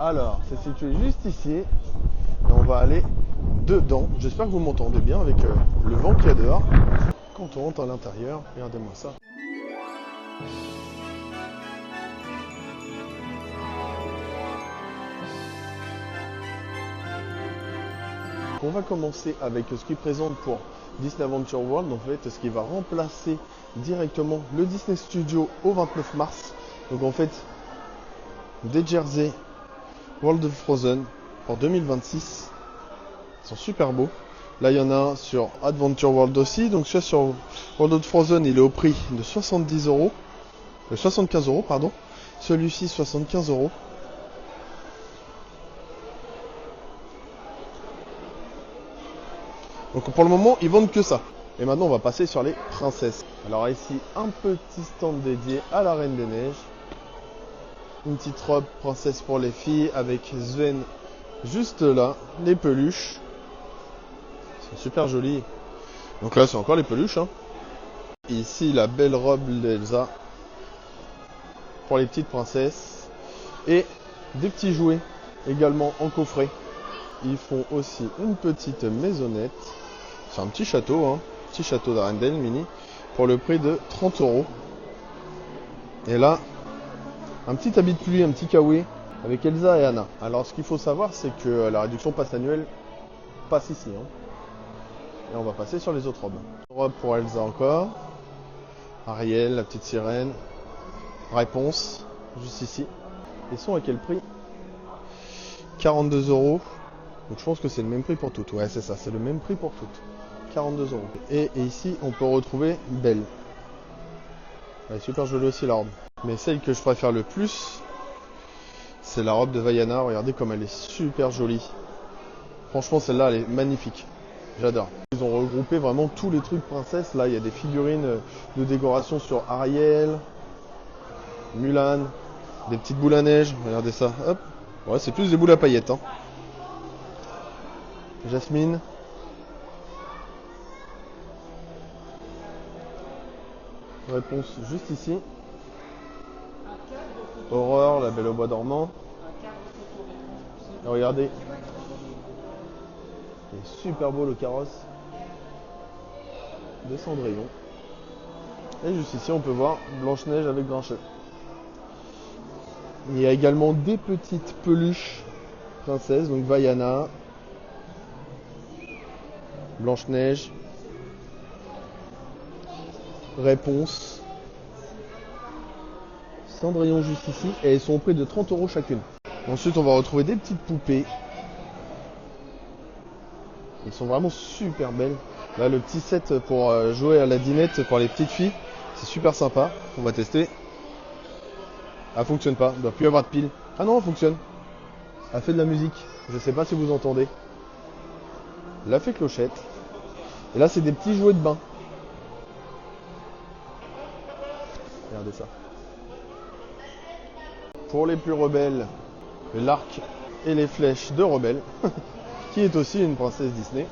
Alors, c'est situé juste ici. Et on va aller dedans. J'espère que vous m'entendez bien avec le vent qu'il y a dehors. Quand on rentre à l'intérieur, regardez-moi ça. On va commencer avec ce qui présente pour Disney Adventure World, en fait, ce qui va remplacer directement le Disney Studio au 29 mars. Donc en fait, des jerseys World of Frozen pour 2026. Ils sont super beaux. Là, il y en a un sur Adventure World aussi. Donc celui sur World of Frozen, il est au prix de 75 €, pardon. Celui-ci, 75 €. Donc pour le moment, ils vendent que ça. Et maintenant, on va passer sur les princesses. Alors ici, un petit stand dédié à la Reine des Neiges. Une petite robe princesse pour les filles avec Sven juste là. Les peluches. Ils sont super jolies. Donc là, c'est encore les peluches. Hein. Ici, la belle robe d'Elsa pour les petites princesses. Et des petits jouets également en coffret. Ils font aussi une petite maisonnette. C'est un petit château, hein. Petit château d'Arendelle mini. Pour le prix de 30 €. Et là, un petit habit de pluie, un petit kawaii avec Elsa et Anna. Alors ce qu'il faut savoir, c'est que la réduction passe annuelle passe ici. Hein. Et on va passer sur les autres robes. Robe pour Elsa encore. Ariel, la petite sirène. Réponse, juste ici. Ils sont à quel prix? 42 €. Donc je pense que c'est le même prix pour toutes. Ouais, c'est ça, c'est le même prix pour toutes. 42 €. Et ici, on peut retrouver Belle. Elle est super jolie aussi la robe. Mais celle que je préfère le plus, c'est la robe de Vaiana. Regardez comme elle est super jolie. Franchement, celle-là, elle est magnifique. J'adore. Ils ont regroupé vraiment tous les trucs princesses. Là, il y a des figurines de décoration sur Ariel, Mulan, des petites boules à neige. Regardez ça. Hop. Ouais, c'est plus des boules à paillettes. Hein. Jasmine. Réponse juste ici. Aurore, la Belle au bois dormant. Et regardez. Il est super beau le carrosse de Cendrillon. Et juste ici, on peut voir Blanche-Neige avec Grincheux. Il y a également des petites peluches princesses, donc Vaiana, Blanche-Neige, Réponse, Cendrillon juste ici, et elles sont au prix de 30 € chacune. Ensuite, on va retrouver des petites poupées. Elles sont vraiment super belles. Là, le petit set pour jouer à la dinette pour les petites filles, c'est super sympa. On va tester. Elle fonctionne pas, il ne doit plus y avoir de pile. Ah non, elle fonctionne. Elle fait de la musique. Je ne sais pas si vous entendez. Elle fait clochette. Et là, c'est des petits jouets de bain. Regardez ça. Pour les plus rebelles, l'arc et les flèches de Rebelle, qui est aussi une princesse Disney.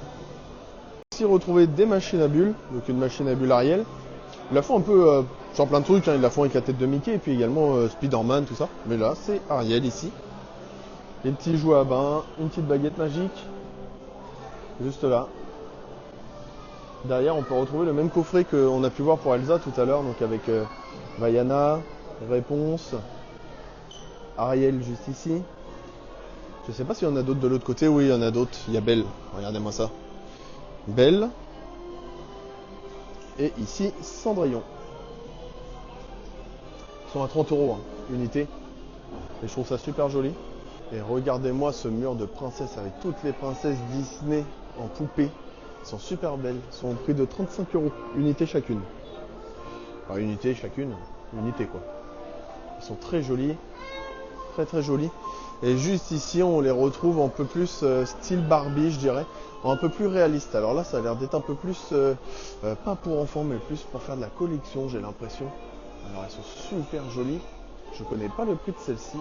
Ici, retrouver des machines à bulles, donc une machine à bulles Ariel. Ils la font un peu sur plein de trucs, hein. Ils la font avec la tête de Mickey et puis également Spider-Man, tout ça. Mais là, c'est Ariel ici. Les petits jouets à bain, une petite baguette magique, juste là. Derrière, on peut retrouver le même coffret qu'on a pu voir pour Elsa tout à l'heure, donc avec Vaiana, Réponse, Ariel juste ici. Je sais pas s'il y en a d'autres de l'autre côté. Oui, il y en a d'autres. Il y a Belle. Regardez-moi ça. Belle. Et ici, Cendrillon. Ils sont à 30 € hein, unité. Et je trouve ça super joli. Et regardez-moi ce mur de princesses avec toutes les princesses Disney en poupée. Elles sont super belles. Elles sont au prix de 35 € unité chacune. Enfin, unité chacune. Unité quoi. Elles sont très jolies. Très très jolies. Et juste ici, on les retrouve un peu plus style Barbie, je dirais. Un peu plus réaliste. Alors là, ça a l'air d'être un peu plus, pas pour enfants, mais plus pour faire de la collection, j'ai l'impression. Alors elles sont super jolies. Je ne connais pas le prix de celle-ci.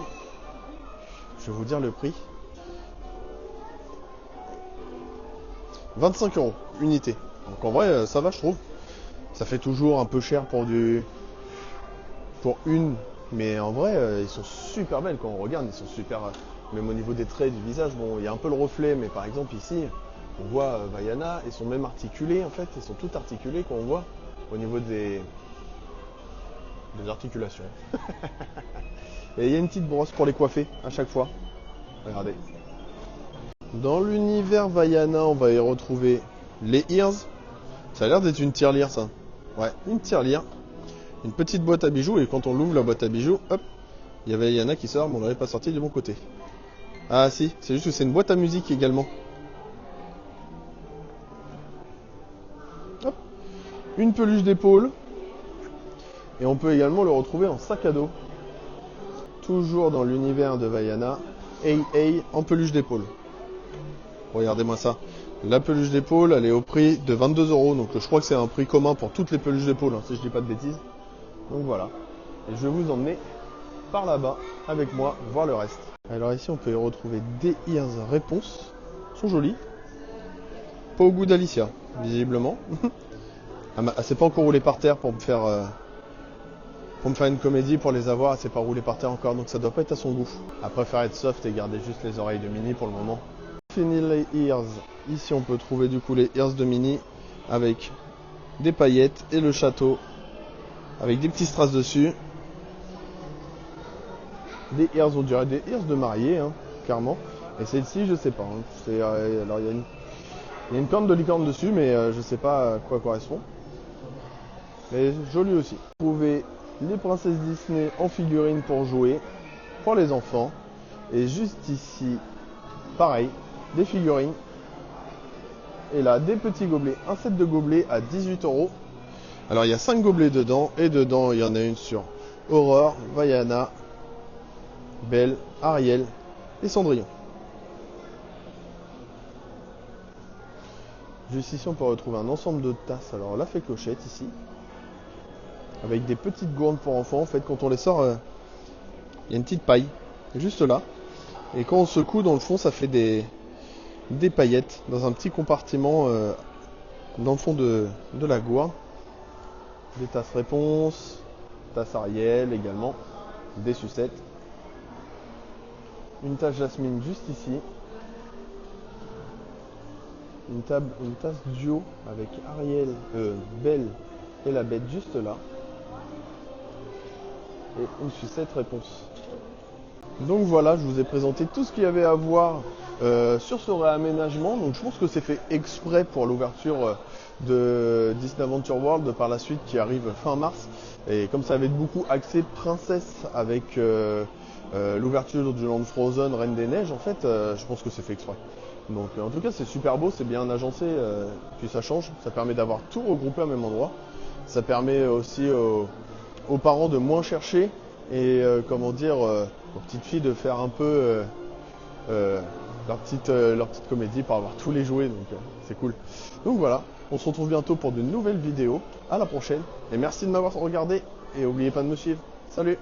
Je vais vous dire le prix. 25 € unité. Donc en vrai, ça va, je trouve. Ça fait toujours un peu cher pour une Mais en vrai, ils sont super belles quand on regarde, ils sont super. Même au niveau des traits du visage, bon, il y a un peu le reflet, mais par exemple ici, on voit Vaiana, ils sont même articulés en fait, ils sont toutes articulés qu'on voit au niveau des articulations. Et il y a une petite brosse pour les coiffer à chaque fois. Regardez. Dans l'univers Vaiana, on va y retrouver les ears. Ça a l'air d'être une tirelire ça. Ouais, une tirelire. Une petite boîte à bijoux, et quand on l'ouvre la boîte à bijoux, hop, il y a Vaiana qui sort, mais on n'avait pas sorti du bon côté. Ah si, c'est juste que c'est une boîte à musique également. Hop. Une peluche d'épaule. Et on peut également le retrouver en sac à dos. Toujours dans l'univers de Vaiana. Hey en peluche d'épaule. Regardez-moi ça. La peluche d'épaule, elle est au prix de 22 €. Donc je crois que c'est un prix commun pour toutes les peluches d'épaule, hein, si je dis pas de bêtises. Donc voilà. Et je vais vous emmener par là-bas avec moi voir le reste. Alors ici on peut y retrouver des ears réponse. Ils sont jolis. Pas au goût d'Alicia, visiblement. Ah, c'est pas encore roulé par terre pour me faire une comédie, pour les avoir. C'est pas roulé par terre encore, donc ça doit pas être à son goût. Elle préfère être soft et garder juste les oreilles de Minnie pour le moment. Fini les ears. Ici on peut trouver du coup les ears de Minnie avec des paillettes et le château avec des petits strass dessus. Des ears, on dirait des ears de mariée, hein, clairement. Et celle-ci, je sais pas. Hein. Alors il y a une corne de licorne dessus, mais je sais pas à quoi correspond. Mais joli aussi. Vous trouvez les princesses Disney en figurines pour jouer, pour les enfants. Et juste ici, pareil, des figurines. Et là, des petits gobelets. Un set de gobelets à 18 €. Alors il y a 5 gobelets dedans. Et dedans, il y en a une sur Aurore, Vaiana, Belle, Ariel et Cendrillon. Juste ici, on peut retrouver un ensemble de tasses. Alors, la fée clochette ici, avec des petites gourdes pour enfants. En fait, quand on les sort, il y a une petite paille, juste là. Et quand on secoue, dans le fond, ça fait des paillettes dans un petit compartiment dans le fond de la gourde. Des tasses réponse, tasses Ariel également, des sucettes. Une tasse Jasmine juste ici. Une tasse duo avec Ariel, Belle et la bête juste là. Et une sucette réponse. Donc voilà, je vous ai présenté tout ce qu'il y avait à voir sur ce réaménagement. Donc je pense que c'est fait exprès pour l'ouverture de Disney Adventure World par la suite qui arrive fin mars. Et comme ça va être beaucoup axé princesse avec l'ouverture du Land Frozen, Reine des Neiges, en fait, je pense que c'est fait exprès. Donc en tout cas c'est super beau, c'est bien agencé, puis ça change, ça permet d'avoir tout regroupé au même endroit. Ça permet aussi aux parents de moins chercher et comment dire aux petites filles de faire un peu leur petite comédie pour avoir tous les jouets, donc c'est cool. Donc voilà, on se retrouve bientôt pour de nouvelles vidéos. À la prochaine et merci de m'avoir regardé et n'oubliez pas de me suivre. Salut!